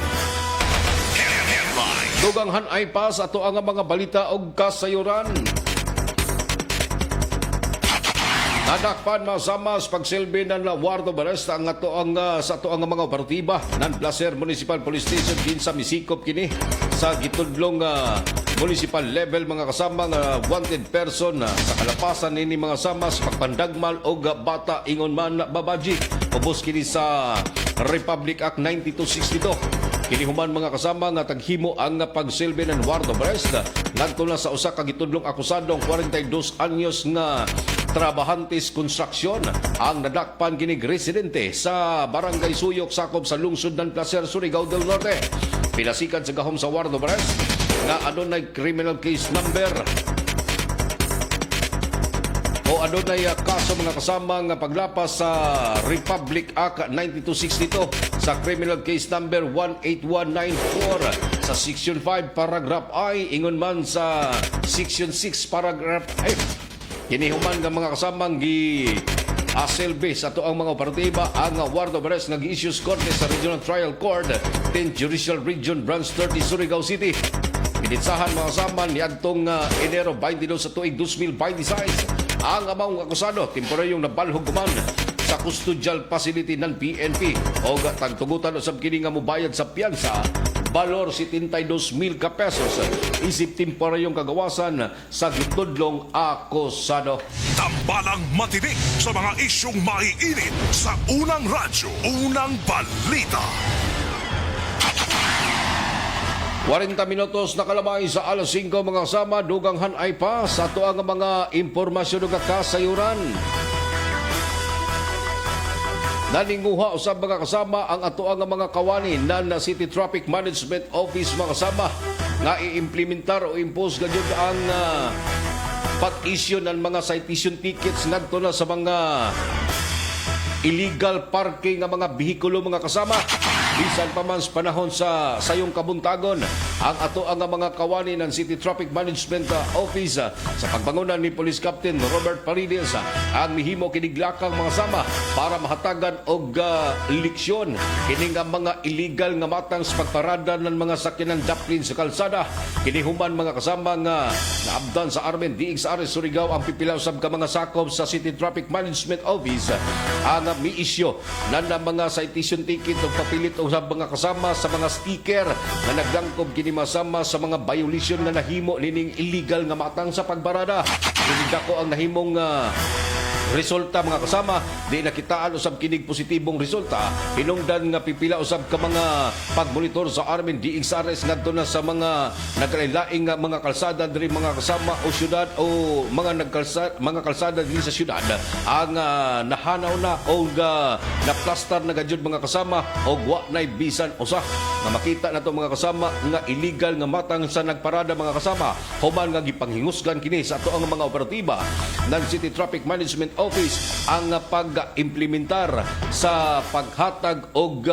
Duganghan ay pa sa ato ang mga balita og kasayuran. Nadakpan masama sa pagsilbi ng wardo baresta ang ato ang sa ato ang mga operatiba ng Placer Municipal Police Station kinsa misikop kini sa gitudlong municipal level mga kasama nga wanted person sa kalapasan nini mga sama sa pagpandagmal og bata ingon man babaji. Ubos kini sa Republic Act 9262. Kini human mga kasama nga taghimo ang pagsilbi ng wardo barest ngadto na sa usa ka gitudlong akusadong 42 anyos nga trabahantes construction ang nadakpan kinig residente sa Barangay Suyok sakop sa lungsod ng Placer, Surigao del Norte. Pinasikan sa gahom sa wardo barest nga adunay criminal case number o adunay kaso mga kasama nga paglapas sa Republic Act 9262 sa criminal case number 18194 sa Section 5 Paragraph I ingon man sa Section 6 Paragraph F. Kinihuman nga mga kasamang aselbe sa to ang mga operatiba ang warrant of arrest nga gi-issues korte sa Regional Trial Court 10th Judicial Region Branch 30 Surigao City. Pinitsahan mga kasama niadtong Enero 22 sa tuig 2026 ang amang akusado temporaryong nabalhog guman sa custodial facility ng PNP o tagtugutan usab kini nga mobayad sa piyansa balor 72,000 ka pesos isip temporaryong kagawasan sa gitudlong akusado. Tambalang matinik sa mga isyong maiinit sa unang radyo, unang balita. 40 minutos na kalamay sa alas 5 mga kasama, dugang hanay pa sa ato ang mga impormasyon ng kasayuran. Naninguha usab mga kasama ang ato ang mga kawani ng City Traffic Management Office mga kasama nga i-implementar o impose gayud ang pag-issue ng mga citation tickets ngadto na sa mga illegal parking nga mga bihikulo mga kasama. Bisan pa man sa panahon sa sayong kabuntagon, ang ato ang mga kawani ng City Traffic Management Office sa pagbangunan ni Police Captain Robert Parides ang mihimo kiniglakang mga sama para mahatagan og leksyon kini nga mga illegal nga matang sa pagparada ng mga sakyanan daplin sa kalsada. Kinihuman mga kasama nga naabdan sa Armen DXRS Surigao ang pipila usab ka mga sakop sa City Traffic Management Office ang mi-issue na mga citation ticket o papilit usab mga kasama sa mga sticker na naglangkob kini masama sa mga violation na nahimo nining illegal nga matang sa pagbarada. Dako ang nahimong resulta mga kasama, di nakitaan usab kinig positibong resulta. Hinungdan nga pipila usab ka mga pagmonitor sa Armen DXRS ngadto na sa mga nagkalain-laing nga mga kalsada diri mga kasama o syudad o mga kalsada diri sa syudad ang nahanaw na o naplastar na gadyod mga kasama o wa nay bisan usa nga makita nato mga kasama nga illegal nga matang sa nagparada mga kasama. Human nga gipanghingusgan kini sa ato ang mga operatiba ng City Traffic Management Office ang pag-implementar sa paghatag og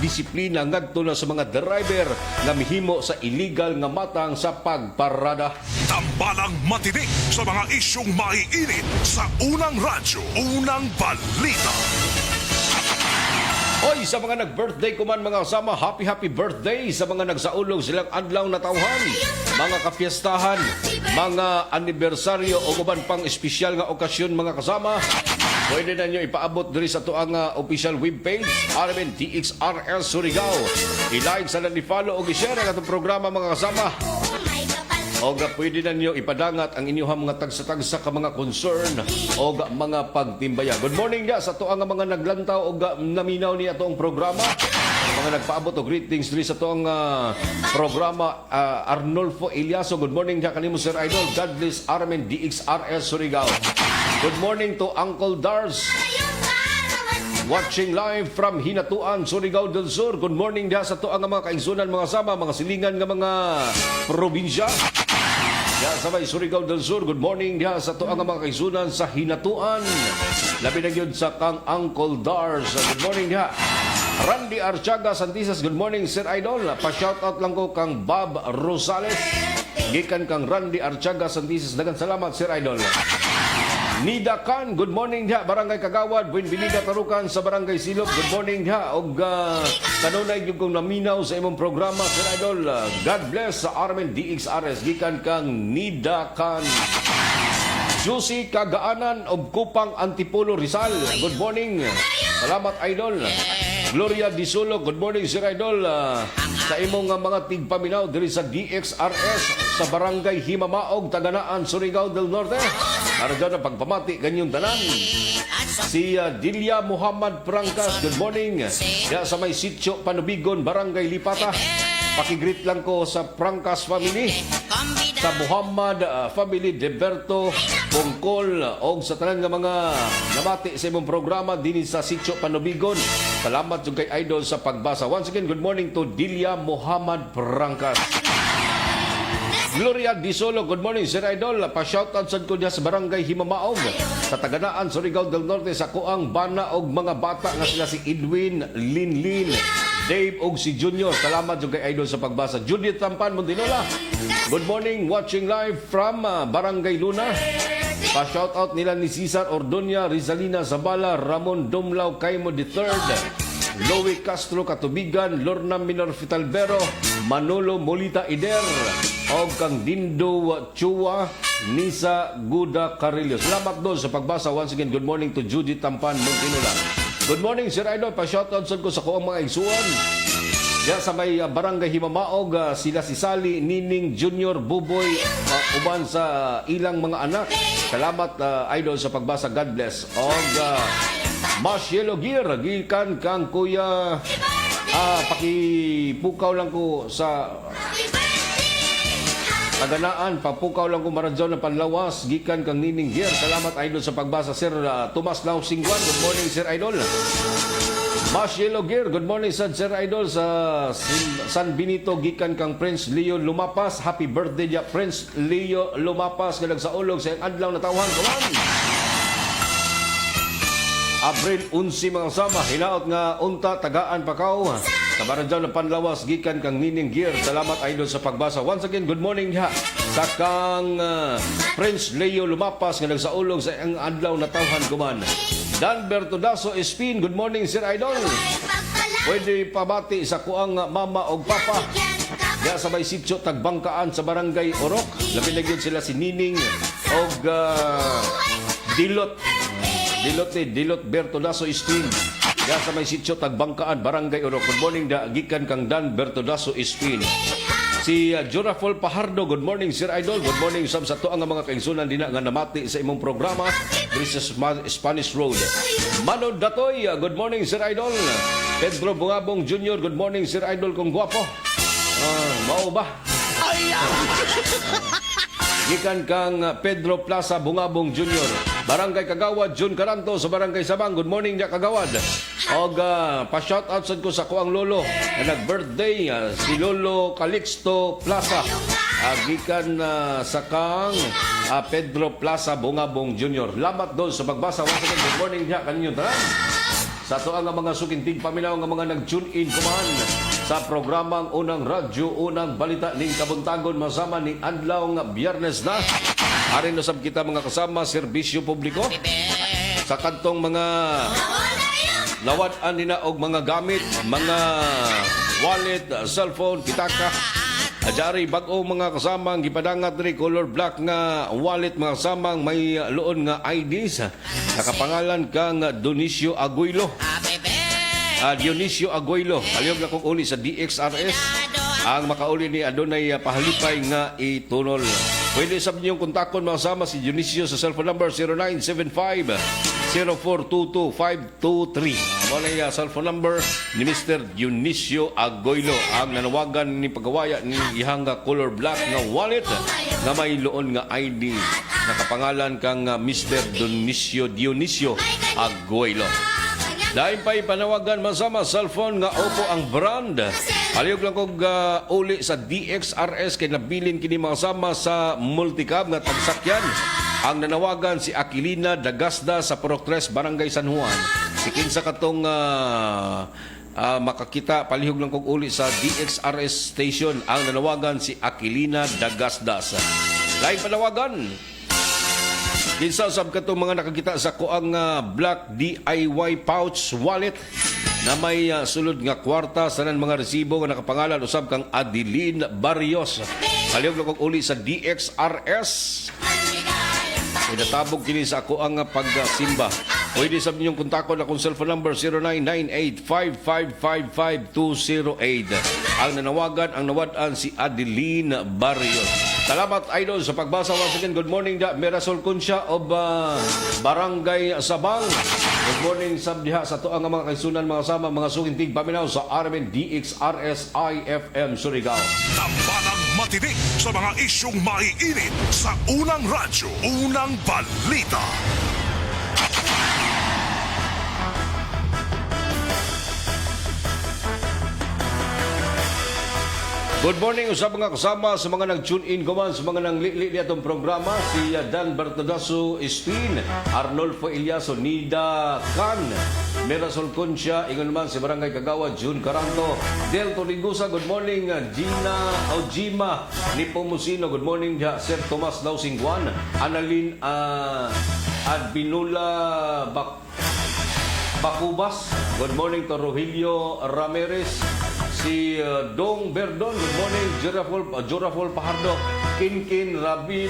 disiplina ngadto na sa mga driver nga mihimo sa illegal nga matang sa pagparada. Tambalang matinik sa mga isyong maiinit sa unang radyo, unang balita. Hoy, sa mga nag-birthday ko man mga kasama, happy birthday sa mga nagsaulog silang adlaw na tawhan, mga kapiestahan, mga anibersaryo o uban pang espesyal nga okasyon mga kasama. Pwede na nyo ipaabot diri sa ito ang official webpage, Armen DXRS Surigao. I-like sa follow o i-share ang itong programa mga kasama. O pwede na nyo ipadangat ang inyong mga tagsa-tagsa ka mga concern o mga pagtimbaya. Good morning niya sa ito ang mga naglantaw o naminaw niya itong programa. Mga nagpaabot o greetings diri sa ito ang programa. Arnolfo Eliaso, good morning niya kanimo Sir Idol. God bless Armen DXRS Surigao. Good morning to Uncle Dars. Watching live from Hinatuan, Surigao del Sur. Good morning diha sa to ang mga kaigsunan mga sama, mga silingan nga mga probinsya. Diha sa may Surigao del Sur, good morning diha sa to ang mga kaigsunan sa Hinatuan. Labi na gyud sa kang Uncle Dars. Good morning diha. Randy Archaga Santisas, good morning Sir Idol. Pa-shoutout lang ko kang Bob Rosales. Gikan kang Randy Archaga Santisas. Dagan salamat Sir Idol. Nida Khan, good morning diha, Barangay Kagawad, Buenvenida Tarukan sa Barangay Silop. Good morning diha, og kanunay gyud kong naminaw sa imong programa Sir Idol. God bless sa Armen DXRS, gikan kang Nida Khan. Juicy Kagaanan og Kupang Antipolo Rizal, good morning. Salamat Idol. Gloria Disolo, good morning Sir Idol. Sa imong mga tigpaminaw diri sa DXRS sa Barangay Himamaog, Taganaan, Surigao del Norte. Narga na pagpamati ganyong tanan. Si Dilia Muhammad Prangkas, good morning. Ya sa may sitio Panubigon, Barangay Lipata. Pakigreet lang ko sa Prangkas family, sa Muhammad family, Deberto, Pongkol, o sa tanan nga mga namati sa imong programa din sa sitio Panubigon. Salamat yung kay Idol sa pagbasa. Once again, good morning to Dilia Muhammad Prangkas. Gloria Disolo, good morning Sir Idol. Pa-shoutout sad ko diha sa Barangay Himamaog sa Taganaan, Surigao del Norte sa kuang bana og mga bata nga sila si Edwin, Linlin, Dave og si Junior. Salamat yung kay Idol sa pagbasa. Judith Tampan Mundinola, good morning, watching live from Barangay Luna. Pa-shoutout nila ni Cesar Ordonia, Rizalina Zabala, Ramon Domlao Caimo III, Loie Castro Katubigan, Lorna Minor Fitalbero, Manolo Molita Ider, o kang Dindo Chua Nisa Guda Carillo. Salamat doon sa pagbasa. Once again, good morning to Judy Tampan Mungkinulan. Good morning, Sir Idol. Pa-shoutout ko sa kuang mga igsuan. Diya sa may barangay Himamaog, sila si Sally, Nining, Junior, Buboy, uban sa ilang mga anak. Salamat, Idol, sa pagbasa. God bless. O Mas Yellow Gear, gikan kang kuya, pakipukaw lang ko sa taganaan, papukaw lang ko maradyon ng panlawas, gikan kang Nining Gear. Salamat, Idol, sa pagbasa. Sir Tomas Lau Singwan, good morning, Sir Idol. Mas Yellow Gear, good morning, Sir Idol, sa San Benito, gikan kang Prince Leo Lumapas. Happy birthday ya, Prince Leo Lumapas, nga nagsaulog sa iyang adlaw na tawhan. Kawan! Abril 11 mga kasama, hinaot nga unta, tagaan pakaw. Sa baradyaw ng panlawas, gikan kang Nining Gear. Salamat, Idol, sa pagbasa. Once again, good morning ha. Sa kang Prince Leo Lumapas, nga nagsaulog sa iyang adlaw na tawhan. Kuman. Dan Bertudaso Espin, good morning, Sir Idol. Pwede pabati sa kuang mama o papa. Diya sa may sityo tagbangkaan sa barangay Orok. Lapilagyan sila si Nining o Dilot Bertudaso Espin. Diya sa may sityo tagbangkaan barangay Orok. Good morning, gikan kang Dan Bertudaso Espin. Si Jurafol Pahardo, good morning, Sir Idol. Good morning, sa to ang mga kaigsunan din nga namati sa imong programa. This is Spanish Road. Manod Datoy, good morning, Sir Idol. Pedro Bungabong Jr., good morning, Sir Idol, kung gwapo. Mao ba? Gikan kang Pedro Plaza Bungabong Jr., Barangay Kagawad, Jun Caranto sa Barangay Sabang. Good morning, ya Kagawad. Og pa-shoutout sad ko sa kuang lolo na nag-birthday, si Lolo Calixto Plaza. Gikan sa kang Pedro Plaza Bungabong Jr. Lamat doon sa pagbasa. Once again, good morning ya kaninyo tanan. Sa to ang mga sukintig paminaw nga mga nag-tune in kuman sa programang Unang Radyo, Unang Balita ning Kabuntagon masama ning adlaw nga Biyernes na. Arin usab kita mga kasama serbisyo publiko sa kantong mga lawad-an nila og mga gamit, mga wallet, cellphone, pitaka. Ajari bag-o mga kasamang gipadangat diri color black nga wallet mga kasamang may luon nga IDs. Nakapangalan kang Dionisio Aguilo. Dionisio Aguilo. Aliyog na kong uli sa DXRS. Ang makauli ni adunay pahalipay nga itunol. Pwede sa inyong kontakon mga kasama si Dionisio sa cellphone number 0975-0422-523. Wala yung cellphone number ni Mr. Dionisio Agoylo. Ang nanawagan ni pagawaya ni ihanga color black nga wallet na may loon nga ID. Nakapangalan kang Mr. Dionisio Agoylo. Dahil pa'y panawagan masama cellphone nga Oppo ang brand. Aliyog lang kong uli sa DXRS kay nabilin kini masama sa multicab nga tagsakyan. Ang nanawagan si Aquilina Dagasda sa Proctres, Barangay San Juan. Si kinsa katong makakita, palihog lang kong uli sa DXRS station. Ang nanawagan si Aquilina Dagasdas. Laing panawagan. Kinsa sab katong mga nakakita sa kuang black DIY pouch wallet na may sulod nga kwarta sa mga resibo nga nakapangalan usab kang Adeline Barrios. Palihog lang kong uli sa DXRS. Inatabog kini sa ako ang pagsimba. Pwede sa inyong kontakon akong cellphone number 0998-5555-208. Ang nanawagan, ang nawad-an si Adeline Barrios. Salamat, Idol, sa pagbasa. Once again, good morning da Merasol Kunsya of Barangay Sabang. Good morning sabdiha sa tuang mga kaisunan, mga sama, mga sukintig paminaw sa RMN DXRS IFM Surigao. Tambalang matinik sa mga isyong maiinit sa Unang Radyo, Unang Balita. Good morning sa mga kasama, sa mga nag-tune in kuman, sa mga nanglili atong programa, si Dan Bertudaso Espin, Arnolfo Eliaso, Nida Can, Merasol Concha, ingon naman si Barangay Kagawad, Jun Caranto, Del Torigusa, good morning, Gina Ojima, Nipo Musino, good morning, Sir Tomas Lausingguan, Annalyn Adbinula Bakubas, good morning to Rogelio Ramirez, Si Dong Berdon, good morning. Jurafol Pajardo, Kinkin Rabid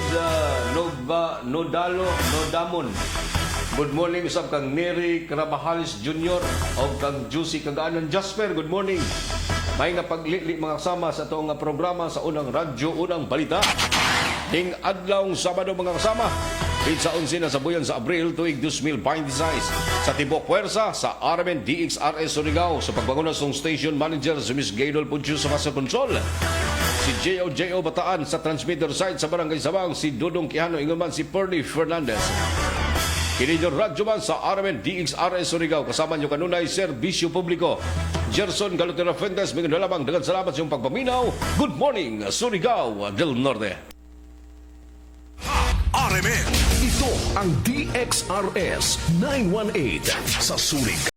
Nodamon. Good morning usab kang Neri Carabajales Jr. o kang Juicy Kagaanan Jasper, good morning. May nga paglili mga kasama sa itong programa sa unang radyo, unang balita. Ding adlawng Sabado mga kasama. Pizza 11 na sa buyan sa Abril tuig 2026 sa Tibok Puwersa sa RMN DXRS Surigao sa pagbangunas ng station manager si Ms. Gaydol Puncio sa Master Control. Si J.O. Bataan sa transmitter site sa Barangay Sabang, si Dudong Quijano, inguman si Perny Fernandez. Kinidyo radyo man sa RMN DXRS Surigao, kasama nyo kanunay serbisyo publiko. Gerson Galutera Fuentes, mga nalamang dagan salamat sa iyong pagpaminaw. Good morning, Surigao del Norte. RMN. Ito ang DXRS 918 sa Surigao.